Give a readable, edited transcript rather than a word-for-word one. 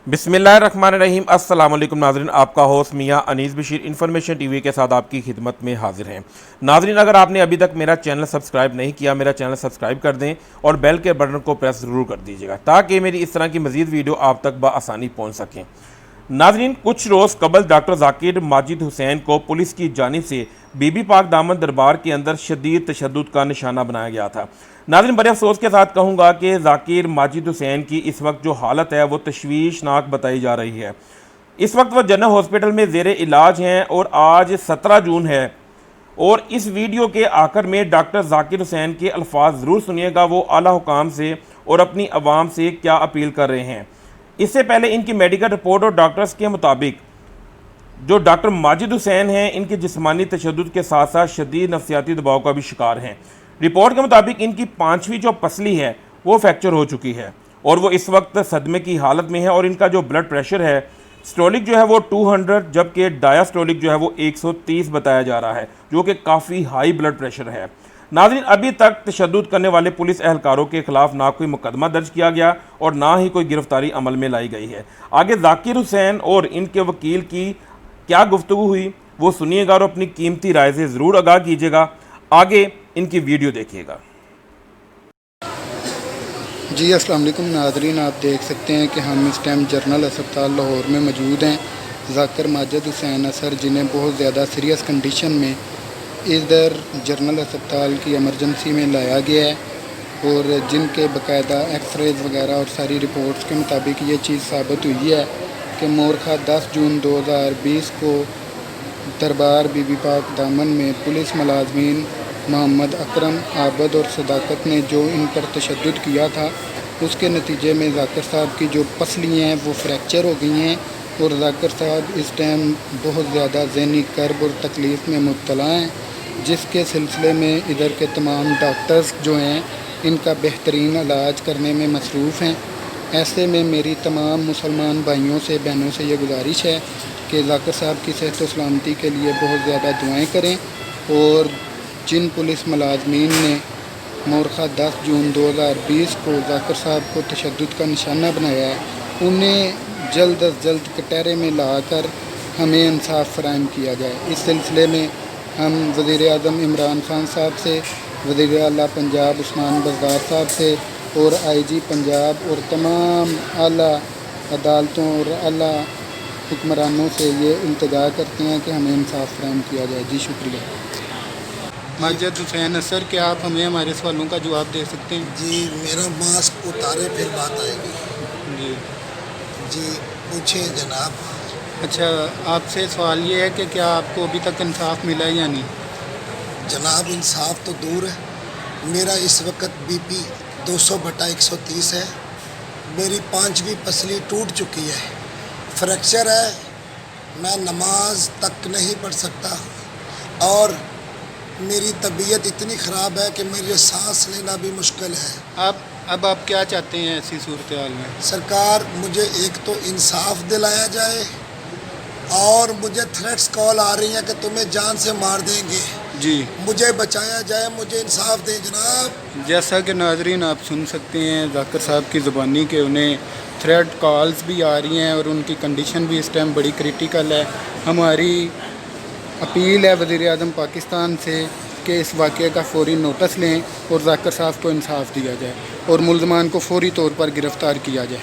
बिस्मिल्लाहिर्रहमानिर्रहीम। अस्सलाम वालेकुम नाज़रीन, आपका होस्ट मियां अनीस बशीर इन्फॉर्मेशन टीवी के साथ आपकी खिदमत में हाजिर हैं। नाज़रीन, अगर आपने अभी तक मेरा चैनल सब्सक्राइब नहीं किया, मेरा चैनल सब्सक्राइब कर दें और बेल के बटन को प्रेस ज़रूर कर दीजिएगा ताकि मेरी इस तरह की मज़ीद वीडियो आप तक बआसानी पहुँच सकें। नाज़रीन, कुछ रोज़ कबल डॉक्टर ज़ाकिर माजिद हुसैन को पुलिस की जानिब से बीबी पाक दामन दरबार के अंदर शदीद तशद्दुद का निशाना बनाया गया था। नाज़रीन, बड़े अफसोस के साथ कहूँगा कि ज़ाकिर माजिद हुसैन की इस वक्त जो हालत है वो तशवीशनाक बताई जा रही है। इस वक्त वो जनरल हॉस्पिटल में ज़ेर इलाज हैं और आज 17 जून है। और इस वीडियो के आखिर में डॉक्टर ज़ाकिर हुसैन के अल्फाज ज़रूर सुनिएगा, वो आला हुकाम से और अपनी आवाम से क्या अपील कर रहे हैं। इससे पहले इनकी मेडिकल रिपोर्ट और डॉक्टर्स के मुताबिक जो डॉक्टर माजिद हुसैन हैं, इनके जिस्मानी तशद्दुद के साथ साथ शदीद नफ्सियाती दबाव का भी शिकार हैं। रिपोर्ट के मुताबिक इनकी 5वीं जो पसली है वो फ्रैक्चर हो चुकी है और वो इस वक्त सदमे की हालत में है। और इनका जो ब्लड प्रेशर है सिस्टोलिक जो है वो 200, जबकि डायस्टोलिक जो है वो 130 बताया जा रहा है, जो कि काफ़ी हाई ब्लड प्रेशर है। नाज़रीन, अभी तक तशद्दुद करने वाले पुलिस एहलकारों के खिलाफ ना कोई मुकदमा दर्ज किया गया और ना ही कोई गिरफ्तारी अमल में लाई गई है। आगे ज़ाकिर हुसैन और इनके वकील की क्या गुफ्तगू हुई वो सुनिएगा और अपनी कीमती राय से ज़रूर आगाह कीजिएगा। आगे इनकी वीडियो देखिएगा। जी अस्सलाम वालेकुम नाज़रीन, आप देख सकते हैं कि हम इस टाइम जनरल अस्पताल लाहौर में मौजूद हैं। ज़ाकिर माजिद हुसैन असर, जिन्हें बहुत ज़्यादा सीरियस कंडीशन में इधर जनरल अस्पताल की एमरजेंसी में लाया गया है और जिनके बाकायदा एक्सरेज वगैरह और सारी रिपोर्ट्स के मुताबिक ये चीज़ साबित हुई है कि मोरखा 10 जून 2020 को दरबार बीबी पाक दामन में पुलिस मुलाजमीन मोहम्मद अकरम, आबद और सदाकत ने जो इन पर तशद्दुद किया था, उसके नतीजे में ज़ाकिर साहब की जो पसलियाँ हैं वो फ्रैक्चर हो गई हैं और ज़ाकिर साहब इस टाइम बहुत ज़्यादा ज़हनी कर्ब और तकलीफ़ में मुब्तला हैं, जिसके सिलसिले में इधर के तमाम डॉक्टर्स जो हैं इनका बेहतरीन इलाज करने में मसरूफ़ हैं। ऐसे में मेरी तमाम मुसलमान भाइयों से, बहनों से ये गुजारिश है कि ज़ाकिर साहब की सेहत व सलामती के लिए बहुत ज़्यादा दुआएं करें और जिन पुलिस मुलाजमीन ने मोरखा 10 जून 2020 को ज़ाकिर साहब को तशद्दुद का निशाना बनाया है, उन्हें जल्द अज जल्द कटहरे में लाकर हमें इंसाफ फराहम किया जाए। इस सिलसिले में हम वज़ीर आज़म इमरान खान साहब से, वज़ीर आला पंजाब उस्मान बज़दार साहब से और IG पंजाब और तमाम आला अदालतों और आला हुक्मरानों से ये इल्तिजा करते हैं कि हमें इंसाफ फराहम किया जाए। जी शुक्रिया। माजिद हुसैन असर, क्या आप हमें हमारे सवालों का जवाब दे सकते हैं? जी, मेरा मास्क उतारे फिर बात आएगी। जी जी पूछिए जनाब। अच्छा, आपसे सवाल ये है कि क्या आपको अभी तक इंसाफ मिला है या नहीं? जनाब, इंसाफ तो दूर है। मेरा इस वक्त BP 200/130 है। मेरी 5वीं पसली टूट चुकी है, फ्रैक्चर है, मैं नमाज तक नहीं पढ़ सकता और मेरी तबीयत इतनी ख़राब है कि मेरे सांस लेना भी मुश्किल है। अब आप क्या चाहते हैं ऐसी सूरत हाल में? सरकार, मुझे एक तो इंसाफ दिलाया जाए और मुझे थ्रेट्स कॉल आ रही हैं कि तुम्हें जान से मार देंगे। जी, मुझे बचाया जाए, मुझे इंसाफ दें जनाब। जैसा कि नाजरीन आप सुन सकते हैं ज़ाकिर साहब की ज़ुबानी के उन्हें थ्रेट कॉल्स भी आ रही हैं और उनकी कंडीशन भी इस टाइम बड़ी क्रिटिकल है। हमारी अपील है वज़ीर आज़म पाकिस्तान से कि इस वाक़े का फ़ौरी नोटिस लें और ज़ाकिर साहब को इंसाफ दिया जाए और मुल्ज़मान को फ़ौरी तौर पर गिरफ़्तार किया जाए।